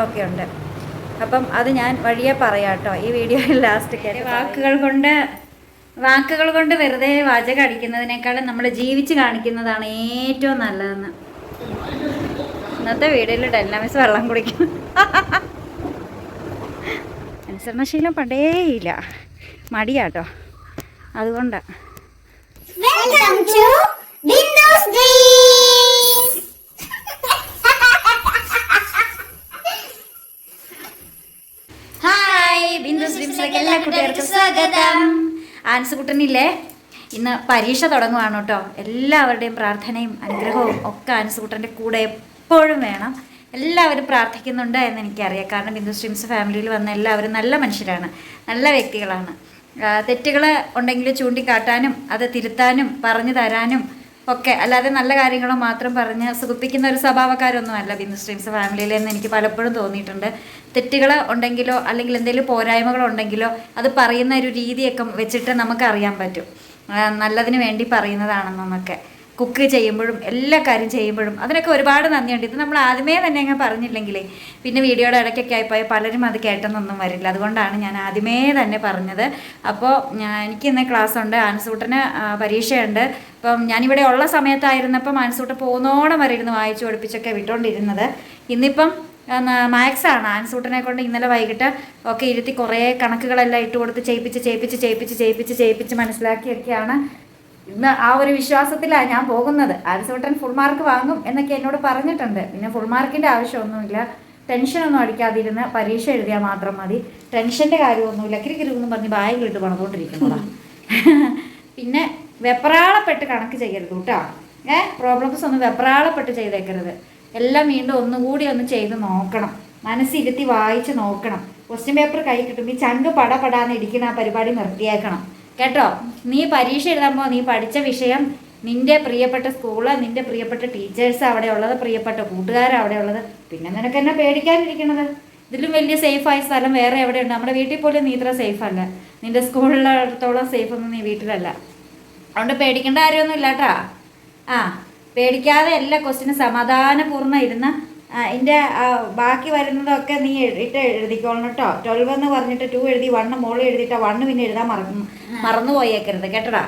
ഒക്കെ ഉണ്ട്. അപ്പം അത് ഞാൻ വഴിയെ പറയാം കേട്ടോ ഈ വീഡിയോയിൽ ലാസ്റ്റ് കേട്ട്. വാക്കുകൾ കൊണ്ട് വെറുതെ വാചകം അടിക്കുന്നതിനേക്കാളും നമ്മൾ ജീവിച്ച് കാണിക്കുന്നതാണ് ഏറ്റവും നല്ലതെന്ന്. ഇന്നത്തെ വീഡിയോയിൽ ഡൈനാമിക്സ് വെള്ളം കുടിക്കും. അനുസരണശീലം പണ്ടേയില്ല, മടിയാട്ടോ, അതുകൊണ്ടാണ്. ഹായ്, ബിന്ദുസ് ഡ്രീംസിലേക്ക് എല്ലാ കുട്ടികൾക്കും സ്വാഗതം. ആൻസുകുട്ടനില്ലേ, ഇന്ന് പരീക്ഷ തുടങ്ങുവാണ് കേട്ടോ. എല്ലാവരുടെയും പ്രാർത്ഥനയും അനുഗ്രഹവും ഒക്കെ ആൻസുകുട്ടൻ്റെ കൂടെ എപ്പോഴും വേണം. എല്ലാവരും പ്രാർത്ഥിക്കുന്നുണ്ട് എന്ന് എനിക്കറിയാം. കാരണം ബിന്ദുസ് ഡ്രീംസ് ഫാമിലിയിൽ വന്ന എല്ലാവരും നല്ല മനുഷ്യരാണ്, നല്ല വ്യക്തികളാണ്. തെറ്റുകൾ ഉണ്ടെങ്കിൽ ചൂണ്ടിക്കാട്ടാനും അത് തിരുത്താനും പറഞ്ഞു തരാനും ഒക്കെ, അല്ലാതെ നല്ല കാര്യങ്ങളും മാത്രം പറഞ്ഞ് സുഖിപ്പിക്കുന്ന ഒരു സ്വഭാവക്കാരൊന്നുമല്ല ബിന്ദുസ് ഡ്രീംസ് ഫാമിലിയിലെന്ന് എനിക്ക് പലപ്പോഴും തോന്നിയിട്ടുണ്ട്. തെറ്റുകൾ ഉണ്ടെങ്കിലോ അല്ലെങ്കിൽ എന്തെങ്കിലും പോരായ്മകളുണ്ടെങ്കിലോ അത് പറയുന്ന ഒരു രീതിയൊക്കെ വെച്ചിട്ട് നമുക്കറിയാൻ പറ്റും നല്ലതിന് വേണ്ടി പറയുന്നതാണെന്നൊക്കെ. കുക്ക് ചെയ്യുമ്പോഴും എല്ലാ കാര്യം ചെയ്യുമ്പോഴും അതിനൊക്കെ ഒരുപാട് നന്ദിയുണ്ട്. ഇത് നമ്മൾ ആദ്യമേ തന്നെ അങ്ങ് പറഞ്ഞില്ലെങ്കിലേ പിന്നെ വീഡിയോയുടെ ഇടയ്ക്കൊക്കെ ആയിപ്പോയാൽ പലരും അത് കേട്ടെന്നൊന്നും വരില്ല. അതുകൊണ്ടാണ് ഞാൻ ആദ്യമേ തന്നെ പറഞ്ഞത്. അപ്പോൾ എനിക്കിന്ന് ക്ലാസ് ഉണ്ട്, ആൻസൂട്ടന് പരീക്ഷയുണ്ട്. അപ്പം ഞാനിവിടെ ഉള്ള സമയത്തായിരുന്നപ്പം ആൻസൂട്ടൻ പോകുന്നോളം വരെ ഇരുന്ന് വായിച്ചു പഠിപ്പിച്ചൊക്കെ വിട്ടുകൊണ്ടിരുന്നത്. ഇന്നിപ്പം മാത്സാണ്. ആൻസൂട്ടനെ കൊണ്ട് ഇന്നലെ വൈകിട്ട് ഒക്കെ ഇരുത്തി കുറേ കണക്കുകളെല്ലാം ഇട്ട് കൊടുത്ത് ചെയ്യിപ്പിച്ച് മനസ്സിലാക്കിയൊക്കെയാണ് ഇന്ന് ആ ഒരു വിശ്വാസത്തിലാണ് ഞാൻ പോകുന്നത്. ആൻസൂട്ടൻ ഫുൾ മാർക്ക് വാങ്ങും എന്നൊക്കെ എന്നോട് പറഞ്ഞിട്ടുണ്ട്. പിന്നെ ഫുൾ മാർക്കിൻ്റെ ആവശ്യമൊന്നുമില്ല, ടെൻഷനൊന്നും അടിക്കാതിരുന്ന് പരീക്ഷ എഴുതിയാൽ മാത്രം മതി. ടെൻഷൻ്റെ കാര്യമൊന്നുമില്ല. കിരികിരിന്നും പറഞ്ഞ് ബാഗിലിട്ട് പണിതുകൊണ്ടിരിക്കുന്നതാണ്. പിന്നെ വെപ്രാളപ്പെട്ട് കണക്ക് ചെയ്യരുത് കേട്ടോ. പ്രോബ്ലംസ് ഒന്നും വെപ്രാളപ്പെട്ട് ചെയ്തേക്കരുത്. എല്ലാം വീണ്ടും ഒന്നുകൂടി ഒന്ന് ചെയ്ത് നോക്കണം, മനസ്സിരുത്തി വായിച്ച് നോക്കണം. ക്വസ്റ്റ്യൻ പേപ്പർ കൈ കിട്ടുമ്പോൾ ഈ ചങ്ക് പടപടാന്ന് ഇരിക്കുന്ന ആ പരിപാടി നിർത്തിയേക്കണം കേട്ടോ. നീ പരീക്ഷ എഴുതുമ്പോൾ നീ പഠിച്ച വിഷയം, നിൻ്റെ പ്രിയപ്പെട്ട സ്കൂള്, നിൻ്റെ പ്രിയപ്പെട്ട ടീച്ചേഴ്സ് അവിടെ ഉള്ളത്, പ്രിയപ്പെട്ട കൂട്ടുകാർ അവിടെ ഉള്ളത്, പിന്നെ നിനക്ക് എന്നെ പേടിക്കാനിരിക്കണത്? ഇതിലും വലിയ സേഫായ സ്ഥലം വേറെ എവിടെയുണ്ട്? നമ്മുടെ വീട്ടിൽ പോലും നീ ഇത്ര സേഫ് അല്ല. നിൻ്റെ സ്കൂളിലടുത്തോളം സേഫ് ഒന്നും നീ വീട്ടിലല്ല. അതുകൊണ്ട് പേടിക്കേണ്ട കാര്യമൊന്നും ഇല്ല കേട്ടോ. പേടിക്കാതെ എല്ലാ ക്വസ്റ്റിനും സമാധാനപൂർണ്ണം ഇരുന്ന് ഇതിൻ്റെ ബാക്കി വരുന്നതൊക്കെ നീ എഴുതിക്കോളണം കേട്ടോ. 12 എന്ന് പറഞ്ഞിട്ട് 2 എഴുതി 1 മോളിൽ എഴുതിയിട്ടോ 1 പിന്നെ എഴുതാൻ മറന്നു പോയേക്കരുത് കേട്ടടാ.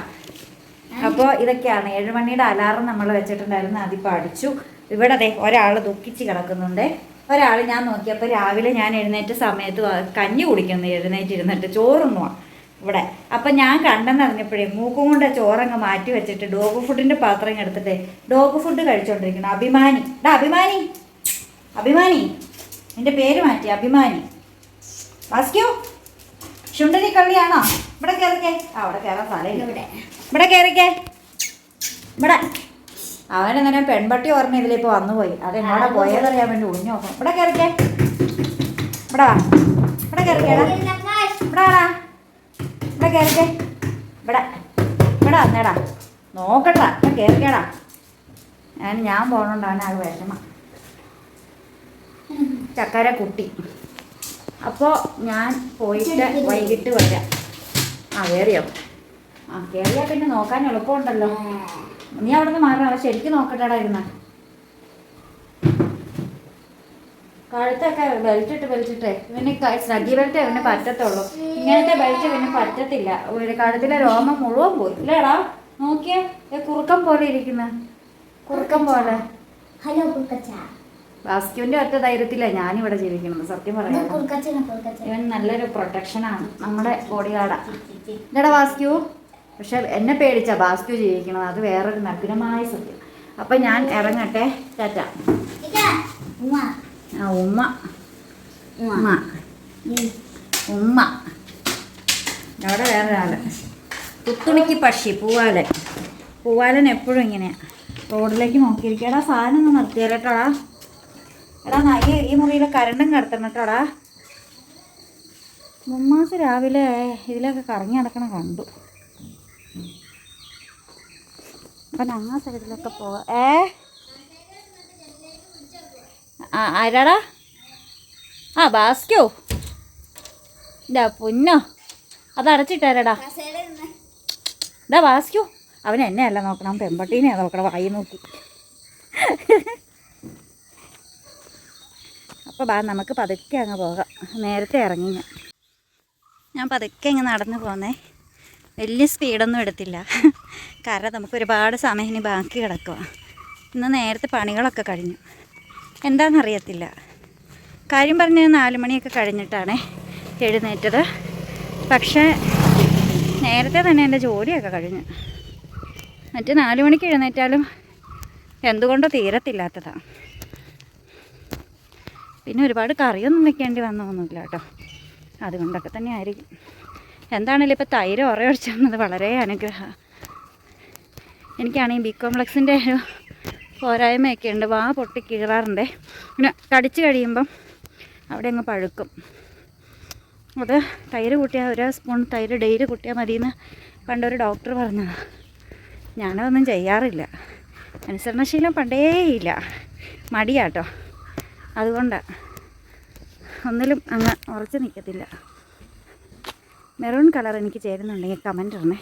അപ്പോൾ ഇതൊക്കെയാണ് 7 മണിയുടെ അലാറം നമ്മൾ വെച്ചിട്ടുണ്ടായിരുന്നു, അതിപ്പോൾ അടിച്ചു. ഇവിടെ അതെ ഒരാൾ ദുഃഖിച്ച് കിടക്കുന്നുണ്ട്. ഒരാൾ ഞാൻ നോക്കിയപ്പോൾ രാവിലെ ഞാൻ എഴുന്നേറ്റ സമയത്ത് കഞ്ഞി കുടിക്കുന്നു, എഴുന്നേറ്റിരുന്നിട്ട് ചോറുന്നുവാ ഇവിടെ. അപ്പം ഞാൻ കണ്ടെന്നറിഞ്ഞപ്പോഴേ മൂക്കും കൊണ്ട് ചോറങ്ങ് മാറ്റി വെച്ചിട്ട് ഡോഗ് ഫുഡിൻ്റെ പാത്രം എടുത്തിട്ട് ഡോഗ് ഫുഡ് കഴിച്ചുകൊണ്ടിരിക്കണം. അഭിമാനി, അഭിമാനി, നിന്റെ പേര് മാറ്റി അഭിമാനി. വാസ്ക്യൂ ശുണ്ടരി കള്ളിയാണോ? ഇവിടെ കയറിക്കേ. അവിടെ കയറാൻ സ്ഥലമില്ല. ഇവിടെ കയറിക്കേ. ഇവിടെ അവനെന്നേരം പെൺപട്ടി ഓർമ്മ ഇതിലിപ്പോൾ വന്നുപോയി. അതെന്നോടെ പോയതറിയാൻ വേണ്ടി ഒളിഞ്ഞു നോക്കണം. ഇവിടെ കയറിക്കേ. ഇവിടെ വാ, ഇവിടെ കയറിക്കേടാ. ഇവിടെ വാടാ, ഇവിടെ കയറിക്കേ. ഇവിടെ വന്നേടാ, നോക്കട്ടാ, കയറിക്കേടാ. ഞാൻ പോകണോണ്ടാണ് അത് വിഷമം. ചക്കര കുട്ടി. അപ്പോൾ ഞാൻ പോയിട്ട് വൈകിട്ട് വരാം. കയറിയോ? കയറിയാൽ പിന്നെ നോക്കാൻ എളുപ്പമുണ്ടല്ലോ. നീ അവിടെ നിന്ന് മാറണം, ശരിക്കും നോക്കട്ടെടാ ഇരുന്ന. കഴുത്തൊക്കെ ബെൽറ്റിട്ട് ഇവന് സ്നഗ്ഗി ബെൽറ്റ് ഇവന് പറ്റത്തുള്ളൂ. ഇങ്ങനത്തെ ബെൽറ്റ് ഇവന് പറ്റത്തില്ല. കഴുത്തിലെ രോമം മുഴുവൻ പോയി ഇല്ലേടാ. നോക്കിയേ, കുറുക്കം പോലെ ഇരിക്കുന്ന, കുറുക്കം പോലെ. വാസ്ക്യുവിൻ്റെ ഒറ്റ ധൈര്യത്തില്ല ഞാനിവിടെ ജീവിക്കുന്നത്. സത്യം പറയാം, ഇവൻ നല്ലൊരു പ്രൊട്ടക്ഷനാണ്, നമ്മുടെ ബോഡി ഗാർഡാ. ഇല്ലടാ വാസ്ക്യു. പക്ഷെ എന്നെ പേടിച്ചാ വാസ്ക്യു ജീവിക്കണത്, അത് വേറൊരു നഗ്നമായ സത്യം. അപ്പം ഞാൻ ഇറങ്ങട്ടെ, ടാറ്റ. ഉമ്മ അവിടെ വേറൊരാള് പുത്തുണിക്ക് പക്ഷി പൂവാലൻ എപ്പോഴും ഇങ്ങനെയാണ്, റോഡിലേക്ക് നോക്കിയിരിക്കടാ. സാധനം ഒന്ന് നിർത്തിയാലട്ടാടാ. എടാ ഈ മുറിയിലെ കരണ്ടും കിടത്തണം കേട്ടോടാ. മുമ്മാസ് രാവിലെ ഇതിലൊക്കെ കറങ്ങി നടക്കണം കണ്ടു. അപ്പം ഞങ്ങൾ സൈഡിലൊക്കെ പോവാ. ആരാടാ? ബാസ്ക്യോ. ഇതാ പൊന്നോ, അത് അടച്ചിട്ടാരടാ. ഇതാ വാസ്ക്യോ. അവൻ എന്നെ അല്ല നോക്കണം, പെമ്പട്ടീനെയാണ് നോക്കണം, വായി നോക്കി. അപ്പോൾ നമുക്ക് പതുക്കെ അങ്ങ് പോകാം. നേരത്തെ ഇറങ്ങി ഞാൻ പതുക്കെ ഇങ്ങ് നടന്നു പോന്നേ. വലിയ സ്പീഡൊന്നും എടുത്തില്ല, കാരണം നമുക്ക് ഒരുപാട് സമയം ഇനി ബാക്കി കിടക്കുക. ഇന്ന് നേരത്തെ പണികളൊക്കെ കഴിഞ്ഞു. എന്താണെന്നറിയത്തില്ല, കാര്യം പറഞ്ഞാൽ 4 മണിയൊക്കെ കഴിഞ്ഞിട്ടാണ് എഴുന്നേറ്റത്. പക്ഷേ നേരത്തെ തന്നെ എൻ്റെ ജോലിയൊക്കെ കഴിഞ്ഞു. മറ്റേ 4 മണിക്ക് എഴുന്നേറ്റാലും എന്തുകൊണ്ടോ തീരത്തില്ലാത്തതാണ്. പിന്നെ ഒരുപാട് കറിയൊന്നും വെക്കേണ്ടി വന്നൊന്നുമില്ല കേട്ടോ, അതുകൊണ്ടൊക്കെ തന്നെ ആയിരിക്കും. എന്താണെങ്കിലും ഇപ്പോൾ തൈര് ഉറയൊഴിച്ചു തന്നത് വളരെ അനുഗ്രഹമാണ്. എനിക്കാണെങ്കിൽ ബി കോംപ്ലക്സിൻ്റെ ഒരു പോരായ്മയൊക്കെ ഉണ്ട്, വാ പൊട്ടി കീറാറുണ്ട്. പിന്നെ കടിച്ച് കഴിയുമ്പം അവിടെ അങ്ങ് പഴുക്കും. അത് തൈര് കൂട്ടിയാൽ 1 സ്പൂൺ തൈര് ഡെയിലി കൂട്ടിയാൽ മതിയെന്ന് പണ്ടൊരു ഡോക്ടർ പറഞ്ഞതാണ്. ഞാനതൊന്നും ചെയ്യാറില്ല, അനുസരണശീലം പണ്ടേയില്ല, മടിയാട്ടോ. അതുകൊണ്ടാണ് ഒന്നിലും അങ്ങ് ഉറച്ച് നിൽക്കത്തില്ല. മെറൂൺ കളർ എനിക്ക് ചേരുന്നുണ്ടെങ്കിൽ കമൻ്റ് ഇടണേ.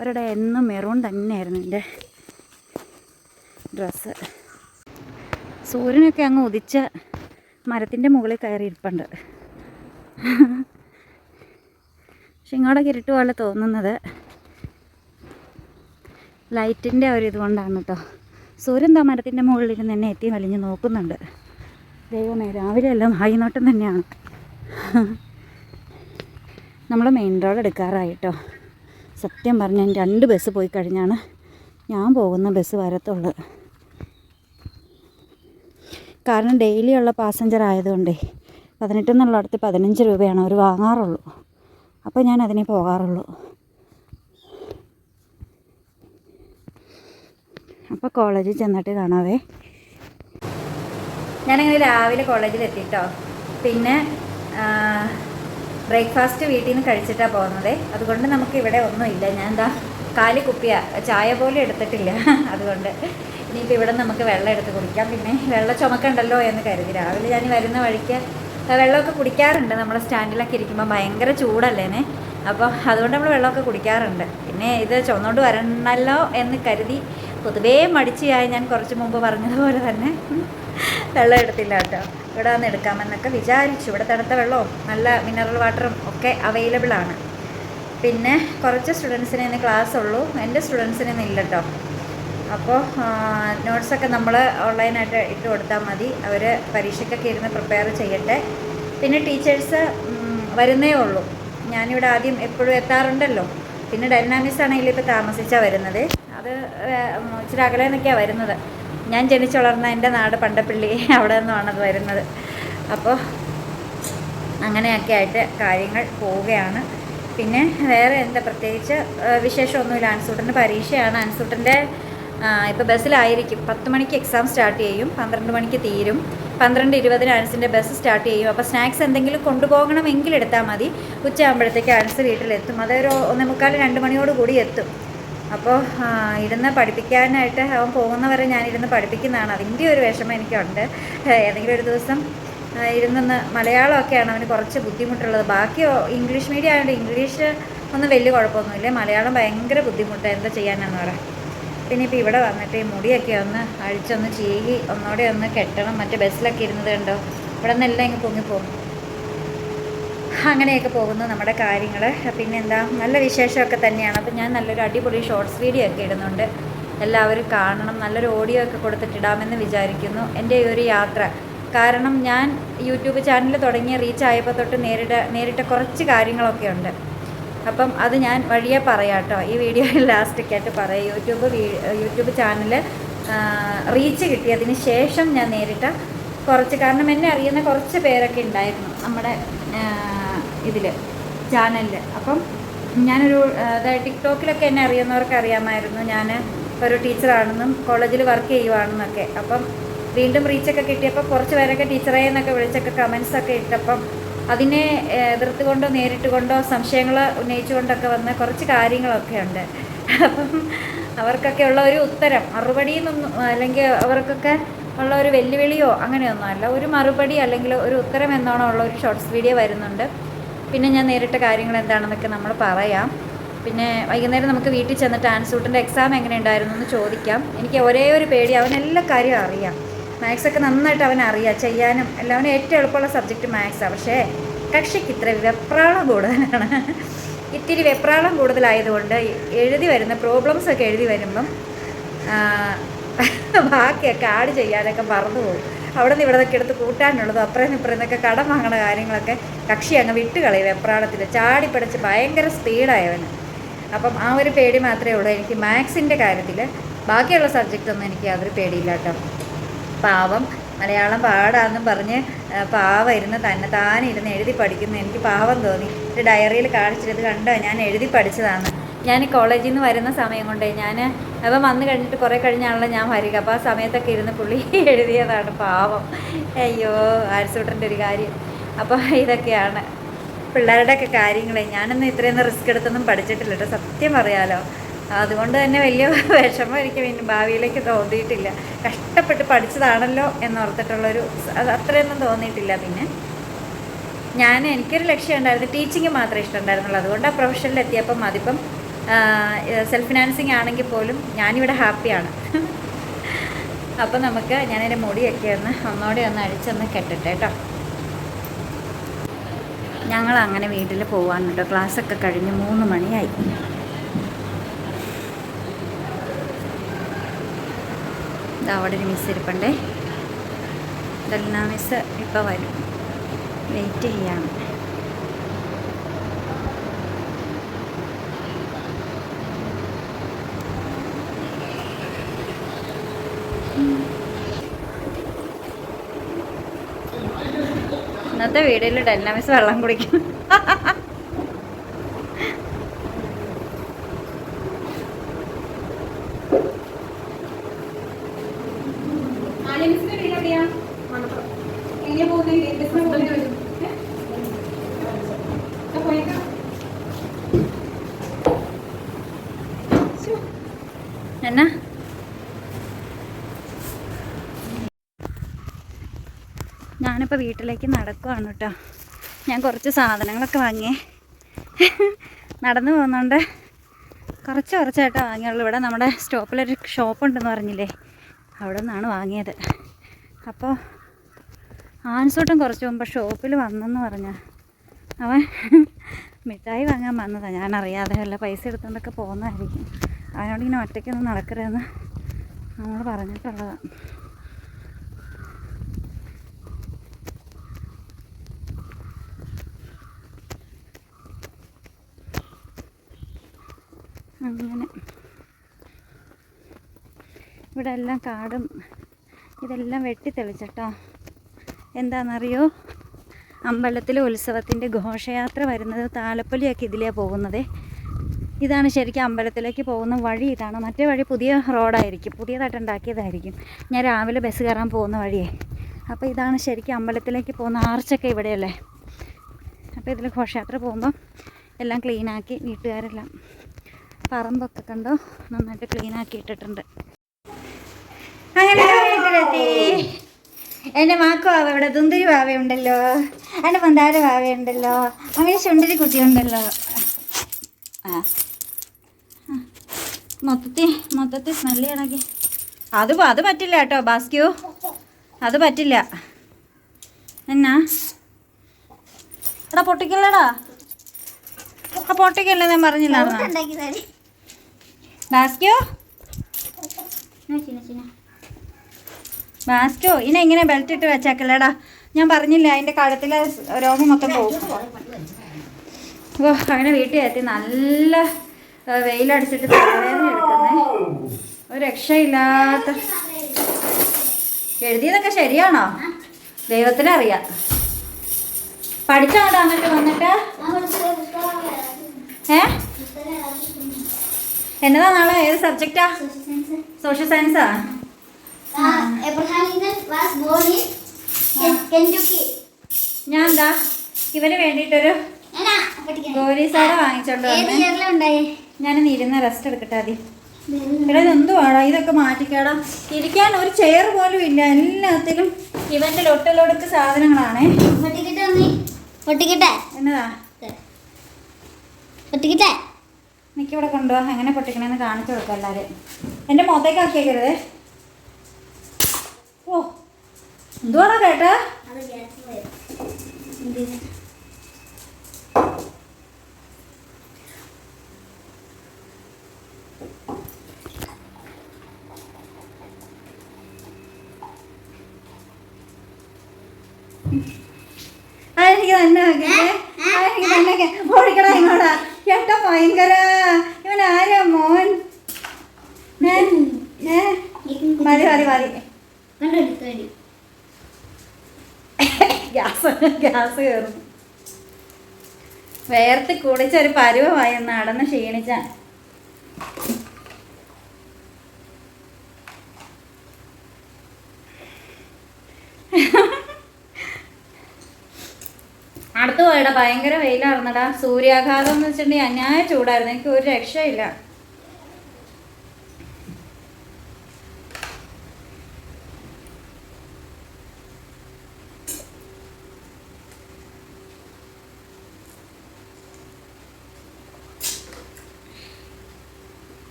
ഒരിടെ എന്നും മെറൂൺ തന്നെയായിരുന്നു എൻ്റെ ഡ്രസ്സ്. സൂര്യനൊക്കെ അങ്ങ് ഉദിച്ച മരത്തിൻ്റെ മുകളിൽ കയറി ഇരിപ്പുണ്ട്. പക്ഷെ ഇങ്ങോട്ടൊക്കെ ഇരുട്ട് പോലെ തോന്നുന്നത് ലൈറ്റിൻ്റെ ഒരിതുകൊണ്ടാണ് കേട്ടോ. സൂര്യൻ താ മരത്തിൻ്റെ മുകളിലിരുന്ന് എന്നെ എത്തി വലിഞ്ഞ് നോക്കുന്നുണ്ട്. ദൈവമേ, രാവിലെ എല്ലാം ഹൈനോട്ടം തന്നെയാണ്. നമ്മൾ മെയിൻ റോഡ് എടുക്കാറായിട്ടോ. സത്യം പറഞ്ഞാൽ 2 ബസ് പോയി കഴിഞ്ഞാണ് ഞാൻ പോകുന്ന ബസ് വരത്തുള്ളൂ. കാരണം ഡെയിലി ഉള്ള പാസഞ്ചർ ആയതുകൊണ്ടേ 18 എന്നുള്ളിടത്ത് 15 രൂപയാണ് അവർ വാങ്ങാറുള്ളൂ. അപ്പോൾ ഞാൻ അതിനെ പോകാറുള്ളൂ. അപ്പോൾ കോളേജിൽ ചെന്നിട്ട് കാണാവേ. ഞാനങ്ങനെ രാവിലെ കോളേജിലെത്തിട്ടോ. പിന്നെ ബ്രേക്ക്ഫാസ്റ്റ് വീട്ടിൽ നിന്ന് കഴിച്ചിട്ടാണ് പോകുന്നത്. അതുകൊണ്ട് നമുക്ക് ഇവിടെ ഒന്നുമില്ല. ഞാൻ എന്താ കാലി കുപ്പിയ, ചായ പോലും എടുത്തിട്ടില്ല. അതുകൊണ്ട് ഇനിയിപ്പോൾ ഇവിടെ നമുക്ക് വെള്ളം എടുത്ത് കുടിക്കാം. പിന്നെ വെള്ളം ചുമക്കണ്ടല്ലോ എന്ന് കരുതി രാവിലെ ഞാൻ വരുന്ന വഴിക്ക് വെള്ളമൊക്കെ കുടിക്കാറുണ്ട്. നമ്മൾ സ്റ്റാൻഡിലൊക്കെ ഇരിക്കുമ്പോൾ ഭയങ്കര ചൂടല്ലേനെ, അപ്പോൾ അതുകൊണ്ട് നമ്മൾ വെള്ളമൊക്കെ കുടിക്കാറുണ്ട്. പിന്നെ ഇത് ചുമന്നുകൊണ്ട് വരണമല്ലോ എന്ന് കരുതി പൊതുവേ മടിച്ചായി ഞാൻ കുറച്ച് മുമ്പ് പറഞ്ഞതുപോലെ തന്നെ വെള്ളം എടുത്തില്ല കേട്ടോ. ഇവിടെ വന്ന് എടുക്കാമെന്നൊക്കെ വിചാരിച്ചു. ഇവിടെ തണുത്ത വെള്ളവും നല്ല മിനറൽ വാട്ടറും ഒക്കെ അവൈലബിൾ ആണ്. പിന്നെ കുറച്ച് സ്റ്റുഡൻസിന് ഇന്ന് ക്ലാസ് ഉള്ളൂ, എൻ്റെ സ്റ്റുഡൻസിനൊന്നും ഇല്ല കേട്ടോ. അപ്പോൾ നോട്ട്സൊക്കെ നമ്മൾ ഓൺലൈനായിട്ട് ഇട്ട് കൊടുത്താൽ മതി. അവർ പരീക്ഷയ്ക്കൊക്കെ ഇരുന്ന് പ്രിപ്പയർ ചെയ്യട്ടെ. പിന്നെ ടീച്ചേഴ്സ് വരുന്നേ ഉള്ളൂ. ഞാനിവിടെ ആദ്യം എപ്പോഴും എത്താറുണ്ടല്ലോ. പിന്നെ ഡൈനാമിക്സ് ആണെങ്കിൽ ഇപ്പോൾ താമസിച്ചാണ് വരുന്നത്. അത് ഇച്ചിരി അകലെ നിന്നൊക്കെയാണ് വരുന്നത്. ഞാൻ ജനിച്ചു വളർന്ന എൻ്റെ നാട് പണ്ടപ്പള്ളി, അവിടെ നിന്നുമാണത് വരുന്നത്. അപ്പോൾ അങ്ങനെയൊക്കെ ആയിട്ട് കാര്യങ്ങൾ പോവുകയാണ്. പിന്നെ വേറെ എന്താ പ്രത്യേകിച്ച് വിശേഷമൊന്നുമില്ല. ആൻസൂട്ടൻ്റെ പരീക്ഷയാണ്. ആൻസൂട്ടൻ്റെ ഇപ്പോൾ ബസ്സിലായിരിക്കും. 10 മണിക്ക് എക്സാം സ്റ്റാർട്ട് ചെയ്യും, 12 മണിക്ക് തീരും. 12:20 ആൻസിൻ്റെ ബസ് സ്റ്റാർട്ട് ചെയ്യും. അപ്പോൾ സ്നാക്സ് എന്തെങ്കിലും കൊണ്ടുപോകണമെങ്കിൽ എടുത്താൽ മതി. ഉച്ചയാകുമ്പോഴത്തേക്ക് ആൻസ് വീട്ടിലെത്തും. അതൊരു 1:45-2 മണിയോട് കൂടി എത്തും. അപ്പോൾ ഇരുന്ന് പഠിപ്പിക്കാനായിട്ട് അവൻ പോകുന്നവരെ ഞാനിരുന്ന് പഠിപ്പിക്കുന്നതാണ്. അതിൻ്റെ ഒരു വിഷമം എനിക്കുണ്ട്. ഏതെങ്കിലും ഒരു ദിവസം ഇരുന്നൊന്ന് മലയാളമൊക്കെയാണ് അവന് കുറച്ച് ബുദ്ധിമുട്ടുള്ളത്. ബാക്കി ഇംഗ്ലീഷ് മീഡിയം ആയതുകൊണ്ട് ഇംഗ്ലീഷ് ഒന്നും വലിയ കുഴപ്പമൊന്നുമില്ല. മലയാളം ഭയങ്കര ബുദ്ധിമുട്ടാണ്. എന്താ ചെയ്യാനാണെന്ന് പറയാം. പിന്നെ ഇപ്പോൾ ഇവിടെ വന്നിട്ട് ഈ മുടിയൊക്കെ ഒന്ന് അഴിച്ചൊന്ന് ചീകി ഒന്നുകൂടെ ഒന്ന് കെട്ടണം. മറ്റേ ബസ്സിലൊക്കെ ഇരുന്നത് കണ്ടോ, ഇവിടെ നിന്നെല്ലാം ഇങ്ങ് പൊങ്ങിപ്പോകും. അങ്ങനെയൊക്കെ പോകുന്നു നമ്മുടെ കാര്യങ്ങൾ. പിന്നെന്താ, നല്ല വിശേഷമൊക്കെ തന്നെയാണ്. അപ്പോൾ ഞാൻ നല്ലൊരു അടിപൊളി ഷോർട്സ് വീഡിയോ ഒക്കെ ഇടുന്നുണ്ട്, എല്ലാവരും കാണണം. നല്ലൊരു ഓഡിയോ ഒക്കെ കൊടുത്തിട്ടിടാമെന്ന് വിചാരിക്കുന്നു എൻ്റെ ഈ ഒരു യാത്ര. കാരണം ഞാൻ യൂട്യൂബ് ചാനൽ തുടങ്ങിയ റീച്ച് ആയപ്പോൾ തൊട്ട് നേരിട്ട കുറച്ച് കാര്യങ്ങളൊക്കെ ഉണ്ട്. അപ്പം അത് ഞാൻ വഴിയെ പറയാം കേട്ടോ. ഈ വീഡിയോയിൽ ലാസ്റ്റൊക്കെയായിട്ട് പറയാം. യൂട്യൂബ് ചാനൽ റീച്ച് കിട്ടിയതിന് ശേഷം ഞാൻ നേരിട്ട കുറച്ച്, കാരണം എന്നെ അറിയുന്ന കുറച്ച് പേരൊക്കെ ഉണ്ടായിരുന്നു നമ്മുടെ ഇതിൽ ചാനലിൽ. അപ്പം ഞാനൊരു ടിക്ടോക്കിലൊക്കെ എന്നെ അറിയുന്നവർക്ക് അറിയാമായിരുന്നു ഞാൻ ഒരു ടീച്ചറാണെന്നും കോളേജിൽ വർക്ക് ചെയ്യുവാണെന്നൊക്കെ. അപ്പം വീണ്ടും റീച്ചൊക്കെ കിട്ടിയപ്പോൾ കുറച്ച് പേരൊക്കെ ടീച്ചറേ എന്നൊക്കെ വിളിച്ചൊക്കെ കമൻസൊക്കെ ഇട്ടപ്പം അതിനെ എതിർത്തുകൊണ്ടോ നേരിട്ടുകൊണ്ടോ സംശയങ്ങൾ ഉന്നയിച്ചുകൊണ്ടൊക്കെ വന്ന കുറച്ച് കാര്യങ്ങളൊക്കെ ഉണ്ട്. അപ്പം അവർക്കൊക്കെ ഉള്ള ഒരു ഉത്തരം, മറുപടിയെന്നൊന്നും അല്ലെങ്കിൽ അവർക്കൊക്കെ ഉള്ള ഒരു വെല്ലുവിളിയോ അങ്ങനെയൊന്നുമല്ല, ഒരു മറുപടി അല്ലെങ്കിൽ ഒരു ഉത്തരം എന്നോണം ഉള്ള ഒരു ഷോർട്സ് വീഡിയോ വരുന്നുണ്ട്. പിന്നെ ഞാൻ നേരിട്ട കാര്യങ്ങൾ എന്താണെന്നൊക്കെ നമ്മൾ പറയാം. പിന്നെ വൈകുന്നേരം നമുക്ക് വീട്ടിൽ ചെന്നിട്ട് ആൻസൂട്ടിൻ്റെ എക്സാം എങ്ങനെ ഉണ്ടായിരുന്നു എന്ന് ചോദിക്കാം. എനിക്ക് ഒരേ ഒരു പേടി, അവനെല്ലാ കാര്യവും അറിയാം. മാത്സൊക്കെ നന്നായിട്ട് അവനറിയാം ചെയ്യാനും എല്ലാവരും ഏറ്റവും എളുപ്പമുള്ള സബ്ജക്റ്റ് മാത്സാണ്. പക്ഷേ കക്ഷിക്ക് ഇത്ര വെപ്രാളം കൂടുതലാണ്. ഇത്തിരി വെപ്രാളം കൂടുതലായതുകൊണ്ട് എഴുതി വരുന്ന പ്രോബ്ലംസൊക്കെ എഴുതി വരുമ്പം ബാക്കിയൊക്കെ ആഡ് ചെയ്യാനൊക്കെ മറന്നു പോകും. അവിടെ നിന്ന് ഇവിടെ നിന്നൊക്കെ എടുത്ത് കൂട്ടാനുള്ളതും അപ്പുറം ഇപ്പുറം നിന്നൊക്കെ കടം വാങ്ങണ കാര്യങ്ങളൊക്കെ കക്ഷി അങ്ങ് വിട്ടുകളയും വെപ്രാളത്തിൽ. ചാടിപ്പടച്ച് ഭയങ്കര സ്പീഡായവന്. അപ്പം ആ ഒരു പേടി മാത്രമേ ഉള്ളൂ എനിക്ക് മാത്സിൻ്റെ കാര്യത്തിൽ. ബാക്കിയുള്ള സബ്ജക്റ്റൊന്നും എനിക്ക് യാതൊരു പേടിയില്ല കേട്ടോ. പാവം മലയാളം പാടാന്നും പറഞ്ഞ് പാവം ഇരുന്ന് താനിരുന്ന് എഴുതി പഠിക്കുന്നു. എനിക്ക് പാവം തോന്നി. ഒരു ഡയറിയിൽ കാണിച്ചിട്ട് കണ്ടോ ഞാൻ എഴുതി പഠിച്ചതാണ്. ഞാൻ കോളേജിൽ നിന്ന് വരുന്ന സമയം കൊണ്ടേ ഞാൻ അപ്പം വന്നു കഴിഞ്ഞിട്ട് കുറേ കഴിഞ്ഞാണല്ലോ ഞാൻ വരിക. അപ്പോൾ ആ സമയത്തൊക്കെ ഇരുന്ന് പുള്ളി എഴുതിയതാണ്. പാവം. അയ്യോ ആരിസൂട്ടൻ്റെ ഒരു കാര്യം. അപ്പോൾ ഇതൊക്കെയാണ് പിള്ളേരുടെയൊക്കെ കാര്യങ്ങളെ. ഞാനൊന്നും ഇത്രയൊന്നും റിസ്ക് എടുത്തൊന്നും പഠിച്ചിട്ടില്ല കേട്ടോ, സത്യം പറയാലോ. അതുകൊണ്ട് തന്നെ വലിയ വിഷമം എനിക്ക് പിന്നെ ഭാവിയിലേക്ക് തോന്നിയിട്ടില്ല. കഷ്ടപ്പെട്ട് പഠിച്ചതാണല്ലോ എന്നോർത്തിട്ടുള്ളൊരു അത്രയൊന്നും തോന്നിയിട്ടില്ല. പിന്നെ എനിക്കൊരു ലക്ഷ്യം ഉണ്ടായിരുന്നു, ടീച്ചിങ് മാത്രമേ ഇഷ്ടമുണ്ടായിരുന്നുള്ളൂ. അതുകൊണ്ട് ആ പ്രൊഫഷനിൽ എത്തിയപ്പം അതിപ്പം സെൽഫ് ഫിനാൻസിങ് ആണെങ്കിൽ പോലും ഞാനിവിടെ ഹാപ്പിയാണ്. അപ്പം നമുക്ക് ഞാനെൻ്റെ മുടിയൊക്കെ ഒന്നോടെ അടിച്ചൊന്ന് കെട്ടട്ടെ കേട്ടോ. ഞങ്ങളങ്ങനെ വീട്ടിൽ പോവാൻ കേട്ടോ. ക്ലാസ്സൊക്കെ കഴിഞ്ഞ് 3 മണിയായി. അവിടെ ഒരു മിസ് ഇരിപ്പുണ്ടേ. ഡെൽന മിസ് ഇപ്പോൾ വരും, വെയിറ്റ് ചെയ്യാണ്. ഇന്നത്തെ വീഡിയോയിൽ ഡെൽന മിസ് വെള്ളം കുടിക്കും. എന്നാ ഞാനിപ്പോൾ വീട്ടിലേക്ക് നടക്കുവാണ് കേട്ടോ. ഞാൻ കുറച്ച് സാധനങ്ങളൊക്കെ വാങ്ങിയേ. നടന്നു പോകുന്നുണ്ട്. കുറച്ചായിട്ടോ വാങ്ങിയുള്ളൂ. ഇവിടെ നമ്മുടെ സ്റ്റോപ്പിലൊരു ഷോപ്പുണ്ടെന്ന് പറഞ്ഞില്ലേ, അവിടെ നിന്നാണ് വാങ്ങിയത്. അപ്പോൾ ആൻസൂട്ടൻ കുറച്ച് മുമ്പ് ഷോപ്പിൽ വന്നെന്ന് പറഞ്ഞ അവൻ മിഠായി വാങ്ങാൻ വന്നതാണ്. ഞാനറിയാതെ വല്ല പൈസ എടുത്തുകൊണ്ടൊക്കെ പോകുന്നതായിരിക്കും. അവനോട് ഇങ്ങനെ ഒറ്റയ്ക്കൊന്നും നടക്കരുതെന്ന് നമ്മൾ പറഞ്ഞിട്ടുള്ളതാണ്. അങ്ങനെ ഇവിടെ എല്ലാം കാടും ഇതെല്ലാം വെട്ടിത്തെളിച്ചിട്ടോ. എന്താണെന്നറിയോ, അമ്പലത്തിലെ ഉത്സവത്തിൻ്റെ ഘോഷയാത്ര വരുന്നത് താലപ്പൊലിയൊക്കെ ഇതിലാണ് പോകുന്നത്. ഇതാണ് ശരിക്കും അമ്പലത്തിലേക്ക് പോകുന്ന വഴി. ഇതാണ്. മറ്റേ വഴി പുതിയ റോഡായിരിക്കും, പുതിയതായിട്ട് ഉണ്ടാക്കിയതായിരിക്കും. ഞാൻ രാവിലെ ബസ് കയറാൻ പോകുന്ന വഴിയേ. അപ്പോൾ ഇതാണ് ശരിക്കും അമ്പലത്തിലേക്ക് പോകുന്ന ആർച്ചൊക്കെ ഇവിടെയല്ലേ. അപ്പോൾ ഇതിൽ ഘോഷയാത്ര പോകുമ്പോൾ എല്ലാം ക്ലീനാക്കി വീട്ടുകാരെല്ലാം പറമ്പൊക്കെ കണ്ടോ നന്നായിട്ട് ക്ലീനാക്കി ഇട്ടിട്ടുണ്ട്. അങ്ങനെ വീട്ടിലെത്തി. എൻ്റെ മാക്കു വാവ ഇവിടെ, തുന്തിരി വാവയുണ്ടല്ലോ, എൻ്റെ പന്താര വാവയുണ്ടല്ലോ, അങ്ങനെ ചുണ്ടരി കുട്ടിയുണ്ടല്ലോ. മൊത്തത്തിൽ സ്മെല്ല് ചെയ്യണമെങ്കിൽ അത് പറ്റില്ല കേട്ടോ ബാസ്ക്യൂ, അത് പറ്റില്ല. എന്നാ എടാ പൊട്ടിക്കല്ലടാ, പൊട്ടിക്കല്ലേ ഞാൻ പറഞ്ഞില്ല ബാസ്ക്യൂ. ബാസ്ക്യൂ ഇനി ഇങ്ങനെ ബെൽറ്റ് ഇട്ട് വെച്ചേക്കല്ലേടാ, ഞാൻ പറഞ്ഞില്ല അതിൻ്റെ കഴുത്തിലെ രോഗം മൊത്തം പോകും. ഓ അങ്ങനെ വീട്ടിൽ എത്തി. നല്ല വെയിലടിച്ചിട്ട് തലവേദന എടുക്കുന്നേ, ഒരു രക്ഷയില്ലാത്ത. എഴുതിയതൊക്കെ ശരിയാണോ ദൈവത്തിനറിയാം. പഠിച്ചോണ്ടാ എന്നിട്ട് വന്നിട്ട് എന്നതാ നാളെ? ഏത് സബ്ജക്റ്റാ? സോഷ്യൽ സയൻസാ? ഞാൻ എന്താ ഇവന് വേണ്ടിയിട്ടൊരു ഗോലി സോഡ വാങ്ങിച്ചോണ്ട് വന്നേ. ഞാനിന്ന് ഇരുന്ന് റെസ്റ്റ് എടുക്കട്ടെ ആദ്യം. ഇവിടെ എന്തുവാടാ ഇതൊക്കെ മാറ്റിക്കാടാ. ഇരിക്കാൻ ഒരു ചെയർ പോലും ഇല്ല. എല്ലാത്തിലും ഇവന്റെ ലൊട്ടലൊടുക്ക് സാധനങ്ങളാണേ. എന്നതാ എനിക്കിവിടെ കൊണ്ടുപോവാ. എങ്ങനെ പൊട്ടിക്കണേന്ന് കാണിച്ചു കൊടുക്കാം എല്ലാവരും. എൻ്റെ മുഖത്തേക്ക് ആക്കിയേക്കരുതേ. ഓ എന്തുവാണോ കേട്ടാ? അതെനിക്ക് തന്നെ എനിക്ക് തന്നെ ഓടിക്കടാ ഇങ്ങോട്ടാ. ചേട്ടാ ഭയങ്കര ഇവൻ ആരാ മോൻ? മതി മതി മതി. ഗ്യാസ് കയറുന്നു. വേർത്ത് കുളിച്ചൊരു പരുവമായി നടന്ന് ക്ഷീണിച്ച. അടുത്ത് പോയടാ, ഭയങ്കര വെയിലായിരുന്നടാ. സൂര്യാഘാതം എന്ന് വെച്ചിട്ടുണ്ടെങ്കിൽ അന്യായ ചൂടായിരുന്നു. എനിക്ക് ഒരു രക്ഷയില്ല.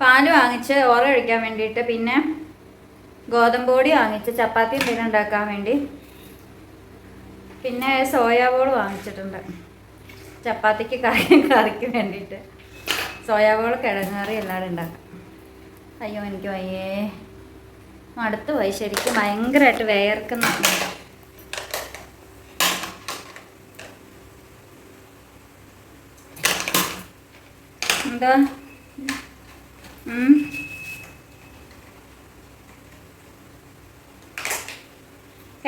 പാല് വാങ്ങിച്ച് ഓറ കഴിക്കാൻ വേണ്ടിയിട്ട്, പിന്നെ ഗോതമ്പ് പൊടി വാങ്ങിച്ച് ചപ്പാത്തി എന്തെങ്കിലും ഉണ്ടാക്കാൻ വേണ്ടി, പിന്നെ സോയാ ബോൾ വാങ്ങിച്ചിട്ടുണ്ട് ചപ്പാത്തിക്ക് കറിക്ക് വേണ്ടിയിട്ട്. സോയാ ബോൾ കിഴങ്ങ് കറി എല്ലാവരും ഉണ്ടാക്കാം. അയ്യോ എനിക്ക് വയ്യേ, മടുത്ത് പോയി ശരിക്കും. ഭയങ്കരമായിട്ട് വേർക്കുന്ന. എന്താ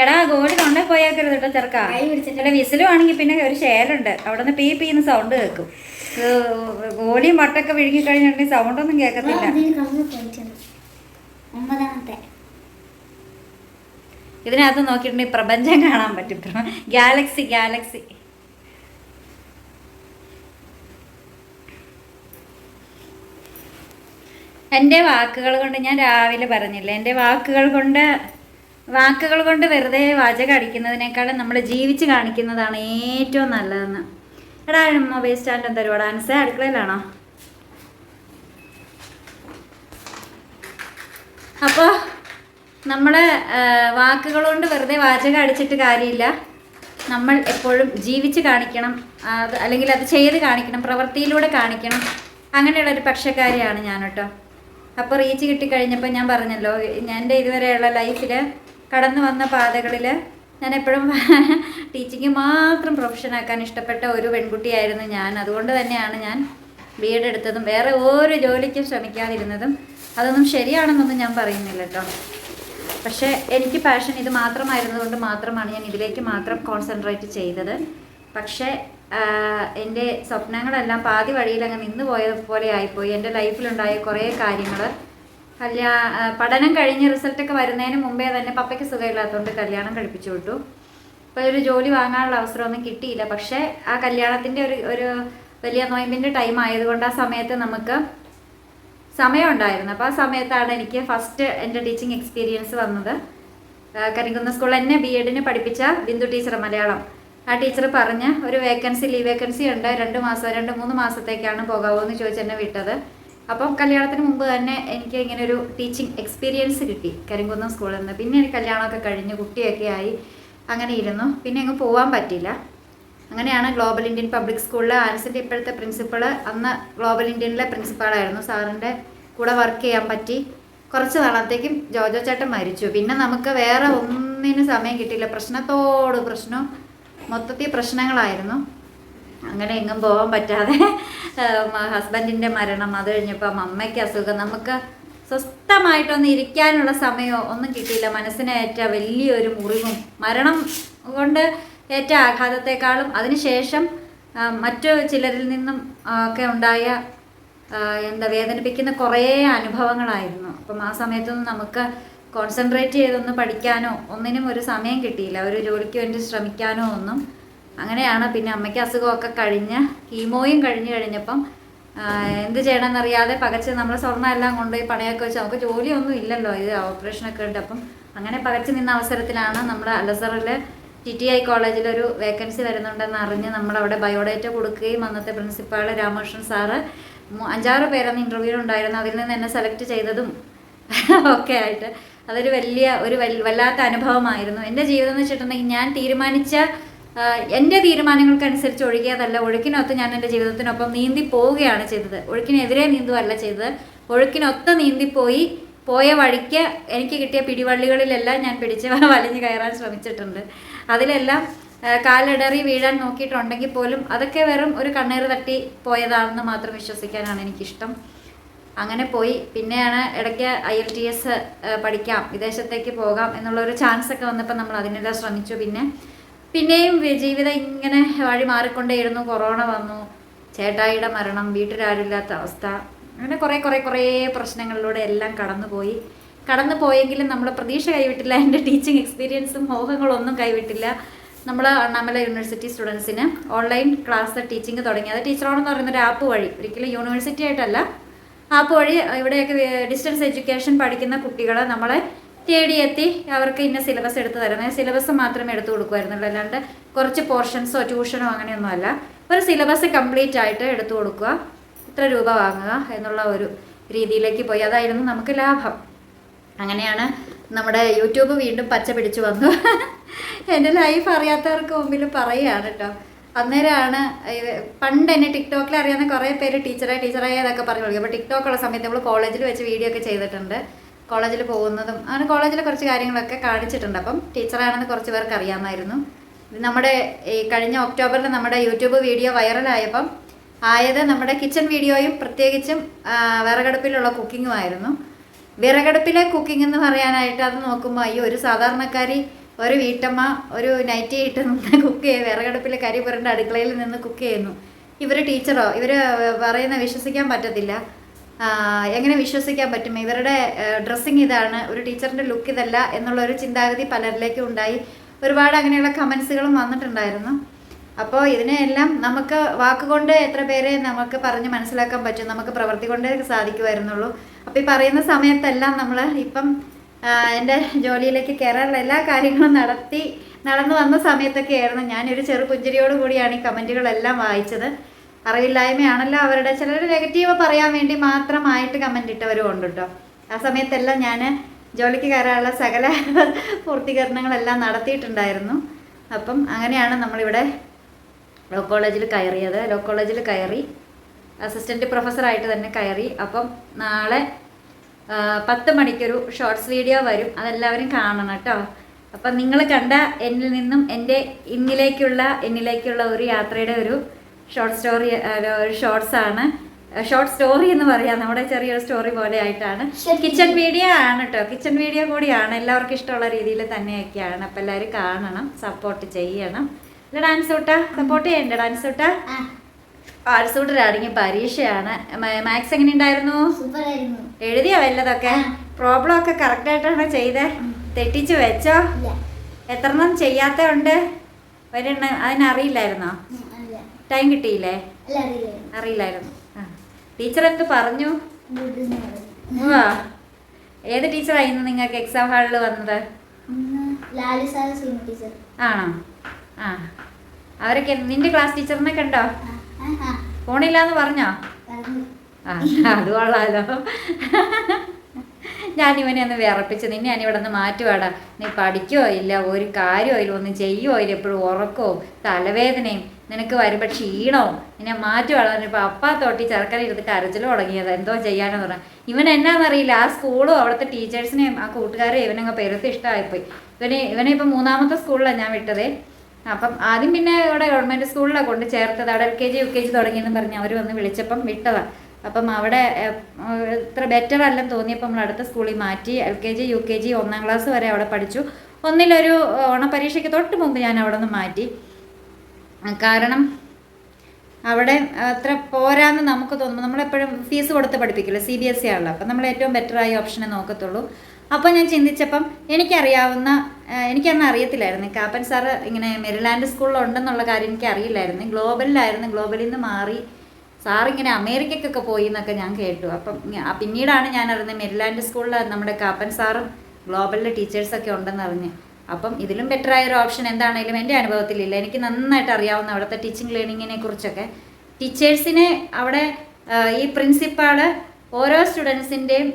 എടാ ഗോലി തൊണ്ടേ പോയാക്കരുത് കേട്ടോ ചെറുക്കാ. എടാ വിസിലുവാണെങ്കിൽ പിന്നെ ഒരു ഷേലുണ്ട്, അവിടെ നിന്ന് പീ പീന്ന് സൗണ്ട് കേൾക്കും. ഗോലിയും വട്ടൊക്കെ വിഴുങ്ങി കഴിഞ്ഞിട്ടുണ്ടെങ്കിൽ സൗണ്ടൊന്നും കേൾക്കത്തില്ല. ഇതിനകത്ത് നോക്കിയിട്ടുണ്ടെങ്കിൽ പ്രപഞ്ചം കാണാൻ പറ്റും. Galaxy Galaxy. എൻ്റെ വാക്കുകൾ കൊണ്ട്, ഞാൻ രാവിലെ പറഞ്ഞില്ല, എൻ്റെ വാക്കുകൾ കൊണ്ട് വെറുതെ വാചകം അടിക്കുന്നതിനേക്കാളും നമ്മൾ ജീവിച്ച് കാണിക്കുന്നതാണ് ഏറ്റവും നല്ലതെന്ന്. എടാ മൊബൈൽ സ്റ്റാൻഡ് തരുവാടാ. അൻസ അടുക്കളയിലാണോ? അപ്പോൾ നമ്മൾ വാക്കുകൾ കൊണ്ട് വെറുതെ വാചകം അടിച്ചിട്ട് കാര്യമില്ല. നമ്മൾ എപ്പോഴും ജീവിച്ച് കാണിക്കണം, അല്ലെങ്കിൽ അത് ചെയ്ത് കാണിക്കണം, പ്രവൃത്തിയിലൂടെ കാണിക്കണം. അങ്ങനെയുള്ളൊരു പക്ഷക്കാരിയാണ് ഞാൻ കേട്ടോ. അപ്പോൾ റീച്ച് കിട്ടിക്കഴിഞ്ഞപ്പോൾ ഞാൻ പറഞ്ഞല്ലോ, എൻ്റെ ഇതുവരെയുള്ള ലൈഫിൽ കടന്നു വന്ന പാതകളിൽ ഞാൻ എപ്പോഴും ടീച്ചിങ് മാത്രം പ്രൊഫഷനാക്കാൻ ഇഷ്ടപ്പെട്ട ഒരു പെൺകുട്ടിയായിരുന്നു ഞാൻ. അതുകൊണ്ട് തന്നെയാണ് ഞാൻ ബി.എഡ് എടുത്തതും വേറെ ഒരു ജോലിക്കും ശ്രമിക്കാതിരുന്നതും. അതൊന്നും ശരിയാണെന്നൊന്നും ഞാൻ പറയുന്നില്ല കേട്ടോ. പക്ഷേ എനിക്ക് പാഷൻ ഇത് മാത്രമായിരുന്നതുകൊണ്ട് മാത്രമാണ് ഞാൻ ഇതിലേക്ക് മാത്രം കോൺസെൻട്രേറ്റ് ചെയ്തത്. പക്ഷേ എൻ്റെ സ്വപ്നങ്ങളെല്ലാം പാതി വഴിയിൽ അങ്ങ് നിന്ന് പോയതുപോലെ ആയിപ്പോയി. എൻ്റെ ലൈഫിലുണ്ടായ കുറേ കാര്യങ്ങൾ, പഠനം കഴിഞ്ഞ് റിസൾട്ടൊക്കെ വരുന്നതിന് മുമ്പേ തന്നെ പപ്പയ്ക്ക് സുഖമില്ലാത്തതുകൊണ്ട് കല്യാണം കഴിപ്പിച്ചു വിട്ടു. അപ്പോൾ ഒരു ജോലി വാങ്ങാനുള്ള അവസരമൊന്നും കിട്ടിയില്ല. പക്ഷേ ആ കല്യാണത്തിൻ്റെ ഒരു വലിയ നൊയമ്പിൻ്റെ ടൈം ആയതുകൊണ്ട് ആ സമയത്ത് നമുക്ക് സമയമുണ്ടായിരുന്നു. അപ്പോൾ ആ സമയത്താണ് എനിക്ക് ഫസ്റ്റ് എൻ്റെ ടീച്ചിങ് എക്സ്പീരിയൻസ് വന്നത്. കരിങ്കുന്നം സ്കൂളിൽ എന്നെ ബി.എഡിന് പഠിപ്പിച്ച ബിന്ദു ടീച്ചർ മലയാളം. ആ ടീച്ചർ പറഞ്ഞ് ഒരു ലീവ് വേക്കൻസി ഉണ്ട്, 2-3 മാസത്തേക്കാണ് പോകാവോ എന്ന് ചോദിച്ച് എന്നെ വിട്ടത്. അപ്പം കല്യാണത്തിന് മുമ്പ് തന്നെ എനിക്ക് ഇങ്ങനെ ഒരു ടീച്ചിങ് എക്സ്പീരിയൻസ് കിട്ടി കരിങ്കുന്നം സ്കൂളിൽ നിന്ന്. പിന്നെ എനിക്ക് കല്യാണമൊക്കെ കഴിഞ്ഞ് കുട്ടിയൊക്കെ ആയി അങ്ങനെ ഇരുന്നു. പിന്നെ അങ്ങ് പോകാൻ പറ്റില്ല. അങ്ങനെയാണ് ഗ്ലോബൽ ഇന്ത്യൻ പബ്ലിക് സ്കൂളിൽ ആൻസിൻ്റെ ഇപ്പോഴത്തെ പ്രിൻസിപ്പൾ, അന്ന് ഗ്ലോബൽ ഇന്ത്യനിലെ പ്രിൻസിപ്പാളായിരുന്നു, സാറിൻ്റെ കൂടെ വർക്ക് ചെയ്യാൻ പറ്റി. കുറച്ച് നാളത്തേക്കും ജോജോ ചേട്ടൻ മരിച്ചു. പിന്നെ നമുക്ക് വേറെ ഒന്നിനും സമയം കിട്ടിയില്ല. പ്രശ്നം മൊത്തത്തിൽ പ്രശ്നങ്ങളായിരുന്നു. അങ്ങനെ എങ്ങും പോകാൻ പറ്റാതെ ഹസ്ബൻഡിൻ്റെ മരണം, അത് കഴിഞ്ഞപ്പം അമ്മയ്ക്ക് അസുഖം, നമുക്ക് സ്വസ്ഥമായിട്ടൊന്ന് ഇരിക്കാനുള്ള സമയമോ ഒന്നും കിട്ടിയില്ല. മനസ്സിനേറ്റ വലിയൊരു മുറിവും മരണം കൊണ്ട് ഏറ്റ ആഘാതത്തെക്കാളും അതിനുശേഷം മറ്റു ചിലരിൽ നിന്നും ഒക്കെ ഉണ്ടായ വേദനിപ്പിക്കുന്ന കുറേ അനുഭവങ്ങളായിരുന്നു. അപ്പം ആ സമയത്തൊന്നും നമുക്ക് കോൺസെൻട്രേറ്റ് ചെയ്തൊന്ന് പഠിക്കാനോ ഒന്നിനും ഒരു സമയം കിട്ടിയില്ല, ഒരു ജോലിക്ക് വേണ്ടി ശ്രമിക്കാനോ ഒന്നും. അങ്ങനെയാണ് പിന്നെ അമ്മയ്ക്ക് അസുഖമൊക്കെ കഴിഞ്ഞ് കീമോയും കഴിഞ്ഞപ്പം എന്ത് ചെയ്യണമെന്നറിയാതെ പകച്ച് നമ്മൾ സ്വർണ്ണം എല്ലാം കൊണ്ടുപോയി പണയൊക്കെ വെച്ച്, നമുക്ക് ജോലിയൊന്നും ഇല്ലല്ലോ, ഇത് ഓപ്പറേഷനൊക്കെ ഉണ്ട്. അപ്പം അങ്ങനെ പകച്ച് നിന്ന അവസരത്തിലാണ് നമ്മുടെ അലസറിൽ TTI കോളേജിലൊരു വേക്കൻസി വരുന്നുണ്ടെന്ന് അറിഞ്ഞ് നമ്മളവിടെ ബയോഡേറ്റ കൊടുക്കുകയും അന്നത്തെ പ്രിൻസിപ്പാൾ രാമകൃഷ്ണൻ സാറ് 5-6 പേരന്ന് ഇൻ്റർവ്യൂ ഉണ്ടായിരുന്നു. അതിൽ നിന്ന് എന്നെ സെലക്ട് ചെയ്തതും ഒക്കെ ആയിട്ട് അതൊരു വല്ലാത്ത അനുഭവമായിരുന്നു. എൻ്റെ ജീവിതം എന്ന് വെച്ചിട്ടുണ്ടെങ്കിൽ ഞാൻ തീരുമാനിച്ച എൻ്റെ തീരുമാനങ്ങൾക്കനുസരിച്ച് ഒഴുകിയതല്ല, ഒഴുക്കിനൊത്ത് ഞാൻ എൻ്റെ ജീവിതത്തിനൊപ്പം നീന്തി പോവുകയാണ് ചെയ്തത്. ഒഴുക്കിനെതിരെ നീന്തുവല്ല ചെയ്തത്, ഒഴുക്കിനൊത്ത് പോയ വഴിക്ക് എനിക്ക് കിട്ടിയ പിടിവള്ളികളിലെല്ലാം ഞാൻ പിടിച്ച് വലിഞ്ഞു കയറാൻ ശ്രമിച്ചിട്ടുണ്ട്. അതിലെല്ലാം കാലിടറി വീഴാൻ നോക്കിയിട്ടുണ്ടെങ്കിൽ പോലും അതൊക്കെ വെറും ഒരു കണ്ണീർ തട്ടി പോയതാണെന്ന് മാത്രം വിശ്വസിക്കാനാണ് എനിക്കിഷ്ടം. അങ്ങനെ പോയി. പിന്നെയാണ് ഇടയ്ക്ക് IELTS പഠിക്കാം, വിദേശത്തേക്ക് പോകാം എന്നുള്ളൊരു ചാൻസൊക്കെ വന്നപ്പോൾ നമ്മൾ അതിനെല്ലാം ശ്രമിച്ചു. പിന്നെയും ജീവിതം ഇങ്ങനെ വഴി മാറിക്കൊണ്ടേയിരുന്നു. കൊറോണ വന്നു, ചേട്ടായിയുടെ മരണം, വീട്ടിലാരുമില്ലാത്ത അവസ്ഥ, അങ്ങനെ കുറേ പ്രശ്നങ്ങളിലൂടെ എല്ലാം കടന്നു പോയെങ്കിലും നമ്മൾ പ്രതീക്ഷ കൈവിട്ടില്ല. എൻ്റെ ടീച്ചിങ് എക്സ്പീരിയൻസും മോഹങ്ങളൊന്നും കൈവിട്ടില്ല. നമ്മൾ അണ്ണാമല യൂണിവേഴ്സിറ്റി സ്റ്റുഡൻസിന് ഓൺലൈൻ ക്ലാസ് ടീച്ചിങ് തുടങ്ങി. അത് ടീച്ചർ ഓൺ എന്ന് പറയുന്നൊരു ആപ്പ് വഴി, ഒരിക്കലും യൂണിവേഴ്സിറ്റി ആയിട്ടല്ല, ആപ്പ് വഴി ഇവിടെയൊക്കെ ഡിസ്റ്റൻസ് എഡ്യൂക്കേഷൻ പഠിക്കുന്ന കുട്ടികളെ നമ്മളെ തേടിയെത്തി അവർക്ക് ഇന്ന സിലബസ് എടുത്ത് തരുന്നത്. സിലബസ് മാത്രമേ എടുത്തു കൊടുക്കുമായിരുന്നുള്ളൂ, അല്ലാണ്ട് കുറച്ച് പോർഷൻസോ ട്യൂഷനോ അങ്ങനെയൊന്നുമല്ല. ഒരു സിലബസ് കംപ്ലീറ്റ് ആയിട്ട് എടുത്തു കൊടുക്കുക, ഇത്ര രൂപ വാങ്ങുക എന്നുള്ള ഒരു രീതിയിലേക്ക് പോയി. അതായിരുന്നു നമുക്ക് ലാഭം. അങ്ങനെയാണ് നമ്മുടെ യൂട്യൂബ് വീണ്ടും പച്ച പിടിച്ചു വന്നു. എൻ്റെ ലൈഫ് അറിയാത്തവർക്ക് മുമ്പിൽ പറയുകയാണ് കേട്ടോ. അന്നേരമാണ് പണ്ട് എന്നെ ടിക്ടോക്കിൽ അറിയാവുന്ന കുറേ പേര് ടീച്ചറായി അതൊക്കെ പറഞ്ഞു കൊടുക്കും. അപ്പോൾ ടിക്ടോക്കുള്ള സമയത്ത് നമ്മൾ കോളേജിൽ വെച്ച് വീഡിയോ ഒക്കെ ചെയ്തിട്ടുണ്ട്. കോളേജിൽ പോകുന്നതും അങ്ങനെ കോളേജിൽ കുറച്ച് കാര്യങ്ങളൊക്കെ കാണിച്ചിട്ടുണ്ട്. അപ്പം ടീച്ചറാണെന്ന് കുറച്ച് പേർക്ക് അറിയാമായിരുന്നു. നമ്മുടെ ഈ കഴിഞ്ഞ ഒക്ടോബറിൽ നമ്മുടെ യൂട്യൂബ് വീഡിയോ വൈറലായപ്പം നമ്മുടെ കിച്ചൺ വീഡിയോയും പ്രത്യേകിച്ചും വിറകടുപ്പിലുള്ള കുക്കിങ്ങുമായിരുന്നു. വിറകടുപ്പിലെ കുക്കിംഗ് എന്ന് പറയാനായിട്ട് അത് നോക്കുമ്പോൾ അയ്യോ, ഒരു സാധാരണക്കാരി, ഒരു വീട്ടമ്മ ഒരു നൈറ്റി ഇട്ട് നിന്ന് കുക്ക് ചെയ്ത് വിറകടുപ്പിൽ കരി പുരണ്ട അടുക്കളയിൽ നിന്ന് കുക്ക് ചെയ്യുന്നു. ഇവർ ടീച്ചറോ? ഇവർ പറയുന്ന വിശ്വസിക്കാൻ പറ്റത്തില്ല. എങ്ങനെ വിശ്വസിക്കാൻ പറ്റും? ഇവരുടെ ഡ്രസ്സിങ് ഇതാണ്, ഒരു ടീച്ചറിൻ്റെ ലുക്ക് ഇതല്ല എന്നുള്ളൊരു ചിന്താഗതി പലരിലേക്കും ഉണ്ടായി. ഒരുപാട് അങ്ങനെയുള്ള കമൻസുകളും വന്നിട്ടുണ്ടായിരുന്നു. അപ്പോൾ ഇതിനെല്ലാം നമുക്ക് വാക്കുകൊണ്ട് എത്ര പേരെ നമുക്ക് പറഞ്ഞ് മനസ്സിലാക്കാൻ പറ്റും, നമുക്ക് പ്രവൃത്തി കൊണ്ടേ സാധിക്കുമായിരുന്നുള്ളൂ. അപ്പോൾ ഈ പറയുന്ന സമയത്തെല്ലാം നമ്മൾ ഇപ്പം എൻ്റെ ജോലിയിലേക്ക് കയറാനുള്ള എല്ലാ കാര്യങ്ങളും നടന്നു വന്ന സമയത്തൊക്കെ ആയിരുന്നു ഞാനൊരു ചെറു പുഞ്ചിരിയോട് കൂടിയാണ് ഈ കമൻറ്റുകളെല്ലാം വായിച്ചത്. അറിവില്ലായ്മയാണല്ലോ അവരുടെ. ചിലർ നെഗറ്റീവ് പറയാൻ വേണ്ടി മാത്രമായിട്ട് കമൻ്റ് ഇട്ടവരും ഉണ്ട് കേട്ടോ. ആ സമയത്തെല്ലാം ഞാൻ ജോലിക്ക് കയറാനുള്ള സകല പൂർത്തീകരണങ്ങളെല്ലാം നടത്തിയിട്ടുണ്ടായിരുന്നു. അപ്പം അങ്ങനെയാണ് നമ്മളിവിടെ ലോ കോളേജിൽ കയറിയത്. ലോ കോളേജിൽ കയറി അസിസ്റ്റൻറ്റ് പ്രൊഫസറായിട്ട് തന്നെ കയറി. അപ്പം നാളെ 10 മണിക്കൊരു ഷോർട്സ് വീഡിയോ വരും, അതെല്ലാവരും കാണണം കേട്ടോ. അപ്പം നിങ്ങൾ കണ്ട എന്നിൽ നിന്നും എൻ്റെ എന്നിലേക്കുള്ള ഒരു യാത്രയുടെ ഒരു ഷോർട്ട് സ്റ്റോറി എന്ന് പറയാം. നമ്മുടെ ചെറിയൊരു സ്റ്റോറി പോലെ ആയിട്ടാണ്. കിച്ചൺ വീഡിയോ ആണ് കേട്ടോ, കിച്ചൺ വീഡിയോ കൂടിയാണ്. എല്ലാവർക്കും ഇഷ്ടമുള്ള രീതിയിൽ തന്നെയൊക്കെയാണ്. അപ്പം എല്ലാവരും കാണണം, സപ്പോർട്ട് ചെയ്യണം. അല്ല ഡാൻസ് കൂട്ടാ സപ്പോർട്ട് ചെയ്യണ്ടേ? ഡാൻസ് കൂട്ടരാണെങ്കിൽ പരീക്ഷയാണ്. മാത്സ് എങ്ങനെ ഉണ്ടായിരുന്നു? എഴുതിയോ വല്ലതൊക്കെ? പ്രോബ്ലം ഒക്കെ കറക്റ്റ് ആയിട്ടാണ് ചെയ്തേ? തെറ്റിച്ച് വെച്ചോ? എത്രണ്ണം ചെയ്യാത്ത ഉണ്ട്? ഒരെണ്ണം അതിനറിയില്ലായിരുന്നോ? ടൈം കിട്ടിയില്ലേ? അറിയില്ലായിരുന്നു. ടീച്ചർ എന്ത് പറഞ്ഞു? ഏത് ടീച്ചറായിരുന്നു നിങ്ങൾക്ക് എക്സാം ഹാളിൽ വന്നത്? ആണോ? ആ, അവരൊക്കെ നിന്റെ ക്ലാസ് ടീച്ചറിനെ കണ്ടോ? ഫോണില്ലാന്ന് പറഞ്ഞോ? അത് കൊള്ളാലോ. ഞാനിവനെ ഒന്ന് വിറപ്പിച്ച്, നിന്നെ ഞാനിവിടെ നിന്ന് മാറ്റുവാടാ. നീ പഠിക്കോ ഇല്ല, ഒരു കാര്യമോ ഇല്ല, ഒന്നും ചെയ്യുമോ ഇല്ല, എപ്പോഴും ഉറക്കവും തലവേദനയും, നിനക്ക് വരുമ്പോൾ ക്ഷീണവും, നിന്നെ മാറ്റുവാടാ. ഇപ്പോൾ അപ്പാ തൊട്ടി ചെറുക്കനിരുന്ന് കരച്ചിലും തുടങ്ങിയത്. എന്തോ ചെയ്യാനെന്ന് പറഞ്ഞാൽ ഇവൻ എന്നാന്നറിയില്ല, ആ സ്കൂളും അവിടുത്തെ ടീച്ചേഴ്സിനെയും ആ കൂട്ടുകാരെയും ഇവനങ്ങ് പെരുത്ത് ഇഷ്ടമായിപ്പോയി. ഇവനെ ഇപ്പം 3ാമത്തെ സ്കൂളിലാണ് ഞാൻ വിട്ടതേ. അപ്പം ആദ്യം പിന്നെ ഇവിടെ ഗവൺമെൻറ് സ്കൂളിലാണ് കൊണ്ട് ചേർത്തത്. അവിടെ LKG UKG തുടങ്ങിയെന്ന് പറഞ്ഞ് അവർ വന്ന് വിളിച്ചപ്പം വിട്ടതാണ്. അപ്പം അവിടെ ഇത്ര ബെറ്റർ അല്ലെന്ന് തോന്നിയപ്പോൾ നമ്മൾ അടുത്ത സ്കൂളിൽ മാറ്റി. LKG UKG 1ാം ക്ലാസ് വരെ അവിടെ പഠിച്ചു. ഒന്നിലൊരു ഓണപ്പരീക്ഷയ്ക്ക് തൊട്ട് മുമ്പ് ഞാൻ അവിടെ നിന്ന് മാറ്റി. കാരണം അവിടെ അത്ര പോരാന്ന് നമുക്ക് തോന്നുമ്പോൾ നമ്മളെപ്പോഴും ഫീസ് കൊടുത്ത് പഠിപ്പിക്കില്ല, CBSE ആണല്ലോ. അപ്പം നമ്മൾ ഏറ്റവും ബെറ്ററായ ഓപ്ഷനെ നോക്കത്തുള്ളൂ. അപ്പോൾ ഞാൻ ചിന്തിച്ചപ്പം എനിക്കന്ന് അറിയത്തില്ലായിരുന്നു കാപ്പൻ സാറ് ഇങ്ങനെ മെരിലാൻഡ് സ്കൂളിലുണ്ടെന്നുള്ള കാര്യം എനിക്ക് അറിയില്ലായിരുന്നു. ഗ്ലോബലിൽ നിന്ന് മാറി സാറിങ്ങനെ അമേരിക്കയ്ക്കൊക്കെ പോയി എന്നൊക്കെ ഞാൻ കേട്ടു. അപ്പം പിന്നീടാണ് ഞാൻ അറിഞ്ഞത് മെരിലാൻഡ് സ്കൂളിൽ നമ്മുടെ കാപ്പൻ സാറും ഗ്ലോബലിലെ ടീച്ചേഴ്സൊക്കെ ഉണ്ടെന്ന് അറിഞ്ഞ്. അപ്പം ഇതിലും ബെറ്ററായൊരു ഓപ്ഷൻ എന്താണെങ്കിലും എൻ്റെ അനുഭവത്തിലില്ല. എനിക്ക് നന്നായിട്ട് അറിയാവുന്ന അവിടുത്തെ ടീച്ചിങ് ലേണിങ്ങിനെ കുറിച്ചൊക്കെ. ടീച്ചേഴ്സിനെ അവിടെ ഈ പ്രിൻസിപ്പാള് ഓരോ സ്റ്റുഡൻസിൻ്റെയും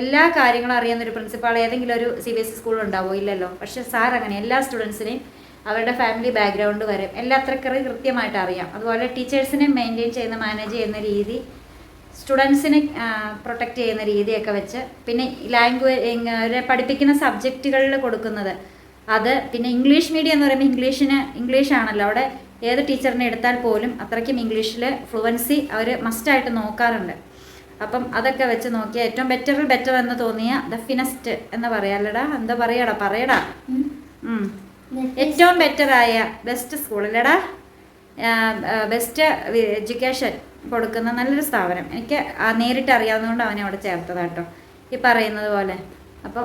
എല്ലാ കാര്യങ്ങളും അറിയുന്നൊരു പ്രിൻസിപ്പാൾ ഏതെങ്കിലും ഒരു CBSE സ്കൂളിൽ ഉണ്ടാവുമോ? ഇല്ലല്ലോ. പക്ഷെ സാർ അങ്ങനെ എല്ലാ സ്റ്റുഡൻസിനെയും അവരുടെ ഫാമിലി ബാക്ക്ഗ്രൗണ്ട് വരെ എല്ലാ അത്രക്കറി കൃത്യമായിട്ട് അറിയാം. അതുപോലെ ടീച്ചേഴ്സിനെ മെയിൻറ്റെയിൻ ചെയ്യുന്ന മാനേജ് ചെയ്യുന്ന രീതി, സ്റ്റുഡൻസിനെ പ്രൊട്ടക്റ്റ് ചെയ്യുന്ന രീതിയൊക്കെ വെച്ച്, പിന്നെ ലാംഗ്വേജ് പഠിപ്പിക്കുന്ന സബ്ജക്റ്റുകളിൽ കൊടുക്കുന്നത് അത്, പിന്നെ ഇംഗ്ലീഷ് മീഡിയം എന്ന് പറയുമ്പോൾ ഇംഗ്ലീഷാണല്ലോ അവിടെ. ഏത് ടീച്ചറിനെ എടുത്താൽ പോലും അത്രയ്ക്കും ഇംഗ്ലീഷിൽ ഫ്ലുവൻസി അവർ മസ്റ്റായിട്ട് നോക്കാറുണ്ട്. അപ്പം അതൊക്കെ വെച്ച് നോക്കിയാൽ ഏറ്റവും ബെറ്റർ എന്ന് തോന്നിയ ദ ഫിനസ്റ്റ് എന്ന് പറയാലടാ, എന്താ പറയടാ ഏറ്റവും ബെറ്ററായ ബെസ്റ്റ് സ്കൂളിലടാ, ബെസ്റ്റ് എഡ്യൂക്കേഷൻ കൊടുക്കുന്ന നല്ലൊരു സ്ഥാപനം. എനിക്ക് നേരിട്ട് അറിയാവുന്നതുകൊണ്ട് അവനെ അവിടെ ചേർത്തതാട്ടോ ഈ പറയുന്നത് പോലെ. അപ്പോൾ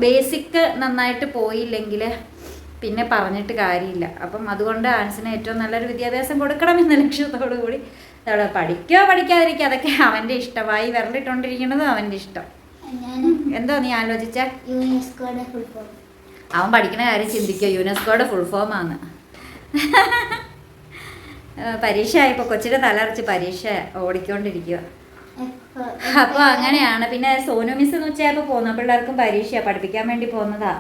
ബേസിക് നന്നായിട്ട് പോയില്ലെങ്കിൽ പിന്നെ പറഞ്ഞിട്ട് കാര്യമില്ല. അപ്പം അതുകൊണ്ട് ആൻസിന് ഏറ്റവും നല്ലൊരു വിദ്യാഭ്യാസം കൊടുക്കണം എന്ന ലക്ഷ്യത്തോടു കൂടി അവള് പഠിക്കാതിരിക്കുക അതൊക്കെ അവൻ്റെ ഇഷ്ടമായി വിരലിട്ടുകൊണ്ടിരിക്കുന്നതും അവൻ്റെ ഇഷ്ടം. എന്തോ നീ ആലോചിച്ച? അവൻ പഠിക്കുന്ന കാര്യം ചിന്തിക്കുക. യുനെസ്കോയുടെ ഫുൾ ഫോം ആണ്. പരീക്ഷ ആയപ്പോൾ കൊച്ചിൻ്റെ തലറച്ച് പരീക്ഷ ഓടിക്കൊണ്ടിരിക്കുക. അപ്പോൾ അങ്ങനെയാണ്. പിന്നെ സോനു മിസ് എന്ന് വെച്ചാൽ പോകുന്ന പിള്ളേർക്കും പരീക്ഷ പഠിപ്പിക്കാൻ വേണ്ടി പോകുന്നതാ.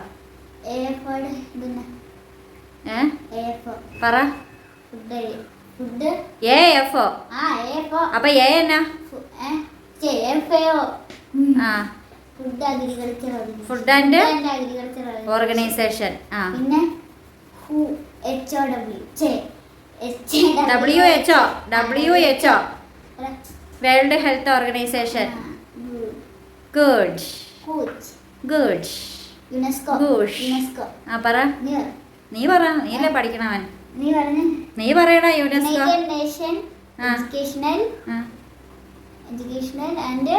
പറ. AFO. അപ്പൊ A എന്നാ? Food and organisation. WHO world health organisation. Good. പറ. നീ പറ. നീയല്ലേ പഠിക്കണവൻ. നീ പറയടാ. UNESCO educational and educational and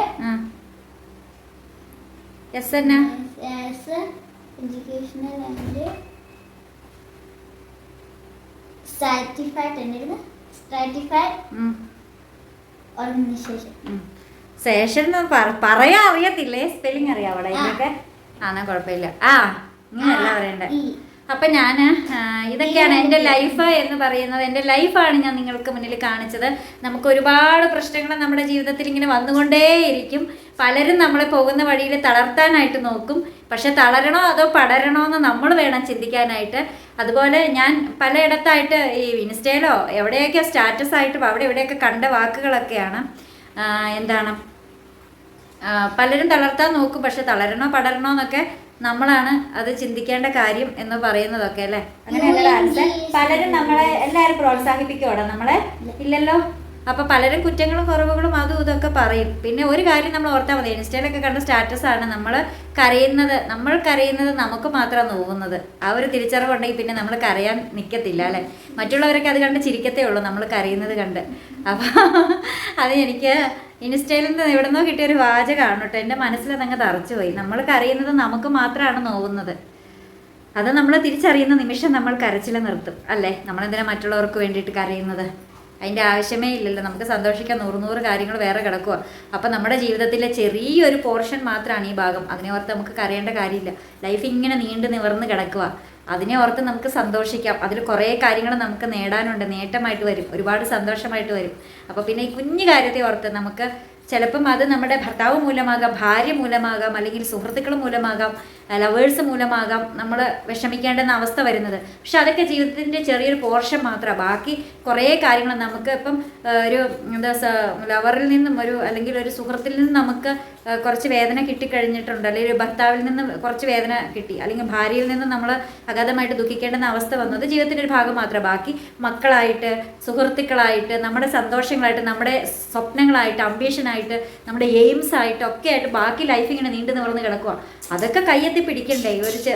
stratified organisation. സേഷൻ പറയാൻ അറിയത്തില്ലേ? സ്പെല്ലിംഗ് അറിയാം അവിടെ ഇതൊക്കെ. എന്നാ കുഴപ്പമില്ല. ഇങ്ങനെയല്ല പറയണ്ടേ. അപ്പം ഞാൻ ഇതൊക്കെയാണ് എൻ്റെ ലൈഫ് എന്ന് പറയുന്നത്. എൻ്റെ ലൈഫാണ് ഞാൻ നിങ്ങൾക്ക് മുന്നിൽ കാണിച്ചത്. നമുക്ക് ഒരുപാട് പ്രശ്നങ്ങൾ നമ്മുടെ ജീവിതത്തിൽ ഇങ്ങനെ വന്നുകൊണ്ടേയിരിക്കും. പലരും നമ്മളെ പോകുന്ന വഴിയിൽ തളർത്താനായിട്ട് നോക്കും. പക്ഷെ തളരണോ അതോ പടരണോ എന്ന് നമ്മൾ വേണം ചിന്തിക്കാനായിട്ട്. അതുപോലെ ഞാൻ പലയിടത്തായിട്ട് ഈ ഇൻസ്റ്റയിലോ എവിടെയൊക്കെ സ്റ്റാറ്റസ് ആയിട്ടും അവിടെ ഇവിടെയൊക്കെ കണ്ട വാക്കുകളൊക്കെയാണ്. എന്താണ്, പലരും തളർത്താൻ നോക്കും. പക്ഷെ തളരണോ പടരണോ എന്നൊക്കെ നമ്മളാണ് അത് ചിന്തിക്കേണ്ട കാര്യം എന്ന് പറയുന്നതൊക്കെ അല്ലേ? അങ്ങനെയല്ല ആൻസർ. പലരും നമ്മളെ എല്ലാവരും പ്രോത്സാഹിപ്പിക്കുവാണ് നമ്മളെ? ഇല്ലല്ലോ. അപ്പോൾ പലരും കുറ്റങ്ങളും കുറവുകളും അതും ഇതൊക്കെ പറയും. പിന്നെ ഒരു കാര്യം നമ്മൾ ഓർത്താൽ മതി. ഇൻസ്റ്റയിലൊക്കെ കണ്ട സ്റ്റാറ്റസാണ് നമ്മൾ കരയുന്നത് നമുക്ക് മാത്രമാണ് നോവുന്നത്. ആ ഒരു തിരിച്ചറിവുണ്ടെങ്കിൽ പിന്നെ നമ്മൾ കരയാൻ നിൽക്കത്തില്ല അല്ലേ? മറ്റുള്ളവരൊക്കെ അത് കണ്ട് ചിരിക്കത്തേ ഉള്ളൂ നമ്മൾ കരയുന്നത് കണ്ട്. അപ്പോൾ അത് എനിക്ക് ഇൻസ്റ്റയിൽ നിന്ന് എവിടെ നിന്നോ കിട്ടിയൊരു വാചകമാണ് കേട്ടോ. എൻ്റെ മനസ്സിലതങ്ങ് തറച്ചു പോയി. നമ്മൾ കരയുന്നത് നമുക്ക് മാത്രമാണ് നോവുന്നത്. അത് നമ്മൾ തിരിച്ചറിയുന്ന നിമിഷം നമ്മൾ കരച്ചിൽ നിർത്തും അല്ലേ? നമ്മളെന്തിനാ മറ്റുള്ളവർക്ക് വേണ്ടിയിട്ട് കരയുന്നത്? അതിൻ്റെ ആവശ്യമേ ഇല്ലല്ലോ. നമുക്ക് സന്തോഷിക്കാൻ 100 കാര്യങ്ങൾ വേറെ കിടക്കുക. അപ്പം നമ്മുടെ ജീവിതത്തിലെ ചെറിയൊരു പോർഷൻ മാത്രമാണ് ഈ ഭാഗം. അതിനെ ഓർത്ത് നമുക്ക് കരയേണ്ട കാര്യമില്ല. ലൈഫ് ഇങ്ങനെ നീണ്ടു നിവർന്ന് കിടക്കുക. അതിനെ ഓർത്ത് നമുക്ക് സന്തോഷിക്കാം. അതിൽ കുറേ കാര്യങ്ങൾ നമുക്ക് നേടാനുണ്ട്. നേട്ടമായിട്ട് വരും, ഒരുപാട് സന്തോഷമായിട്ട് വരും. അപ്പോൾ പിന്നെ ഈ കുഞ്ഞു കാര്യത്തെ ഓർത്ത് നമുക്ക് ചിലപ്പം അത് നമ്മുടെ ഭർത്താവ് മൂലമാകാം, ഭാര്യ മൂലമാകാം, അല്ലെങ്കിൽ സുഹൃത്തുക്കൾ മൂലമാകാം, ലവേഴ്സ് മൂലമാകാം നമ്മൾ വിഷമിക്കേണ്ടുന്ന അവസ്ഥ വരുന്നത്. പക്ഷെ അതൊക്കെ ജീവിതത്തിൻ്റെ ചെറിയൊരു പോർഷൻ മാത്രമാണ്. ബാക്കി കുറേ കാര്യങ്ങൾ നമുക്ക് ഇപ്പം ഒരു ലവറിൽ നിന്നും അല്ലെങ്കിൽ ഒരു സുഹൃത്തിൽ നിന്നും നമുക്ക് കുറച്ച് വേദന കിട്ടിക്കഴിഞ്ഞിട്ടുണ്ട്, അല്ലെങ്കിൽ ഒരു ഭർത്താവിൽ നിന്ന് കുറച്ച് വേദന കിട്ടി, അല്ലെങ്കിൽ ഭാര്യയിൽ നിന്നും നമ്മൾ അഗാധമായിട്ട് ദുഃഖിക്കേണ്ടുന്ന അവസ്ഥ വന്നത് ജീവിതത്തിൻ്റെ ഒരു ഭാഗം മാത്രമാണ്. ബാക്കി മക്കളായിട്ട്, സുഹൃത്തുക്കളായിട്ട്, നമ്മുടെ സന്തോഷങ്ങളായിട്ട്, നമ്മുടെ സ്വപ്നങ്ങളായിട്ട്, അംബീഷനായിട്ട്, നമ്മുടെ എയിംസ് ആയിട്ട് ഒക്കെ ആയിട്ട് ബാക്കി ലൈഫ് ഇങ്ങനെ നീണ്ടു നിവർന്ന് കിടക്കുക. അതൊക്കെ കയ്യെത്തി പിടിക്കണ്ടേ?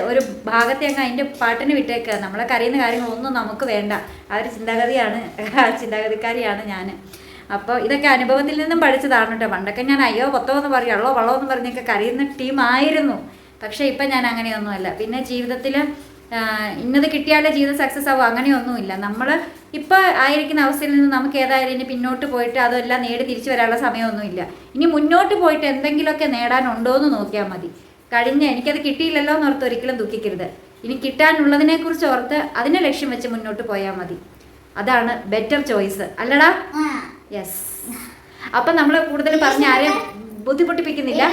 ഒരു ഭാഗത്തെ അങ്ങ് അതിൻ്റെ പാട്ടിന് വിട്ടേക്കുക. നമ്മളെ കരയുന്ന കാര്യങ്ങളൊന്നും നമുക്ക് വേണ്ട. ആ ഒരു ചിന്താഗതിക്കാരിയാണ് ഞാൻ. അപ്പോൾ ഇതൊക്കെ അനുഭവത്തിൽ നിന്നും പഠിച്ചതാണ് കേട്ടോ. പണ്ടൊക്കെ ഞാൻ അയ്യോ പൊത്തോ എന്ന് പറയും, അള്ളോ വള്ളോ എന്ന് പറഞ്ഞൊക്കെ കരയുന്ന ടീമായിരുന്നു. പക്ഷേ ഇപ്പം ഞാൻ അങ്ങനെയൊന്നുമല്ല. പിന്നെ ജീവിതത്തിൽ ഇന്നത് കിട്ടിയാലേ ജീവിതം സക്സസ് ആവും അങ്ങനെയൊന്നുമില്ല. നമ്മൾ ഇപ്പോൾ ആയിരിക്കുന്ന അവസ്ഥയിൽ നിന്ന് നമുക്ക് ഏതായാലും ഇനി പിന്നോട്ട് പോയിട്ട് അതെല്ലാം നേടി തിരിച്ചു വരാനുള്ള സമയമൊന്നുമില്ല. ഇനി മുന്നോട്ട് പോയിട്ട് എന്തെങ്കിലുമൊക്കെ നേടാനുണ്ടോ എന്ന് നോക്കിയാൽ മതി. എനിക്കത് കിട്ടിയില്ലല്ലോ എന്നോർത്ത് ഒരിക്കലും ദുഃഖിക്കരുത്. ഇനി കിട്ടാനുള്ളതിനെക്കുറിച്ച് ഓർത്ത് അതിനെ ലക്ഷ്യം വെച്ച് മുന്നോട്ട് പോയാൽ മതി. അതാണ് ബെറ്റർ ചോയ്സ് അല്ലടാ? യെസ്. അപ്പൊ നമ്മൾ കൂടുതൽ പറഞ്ഞ ആരെയും ബുദ്ധിമുട്ടിപ്പിക്കുന്നില്ല.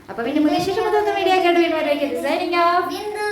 അപ്പൊ പിന്നെ മുതൽ വീഡിയോ കേട്ട് വീണ്ടും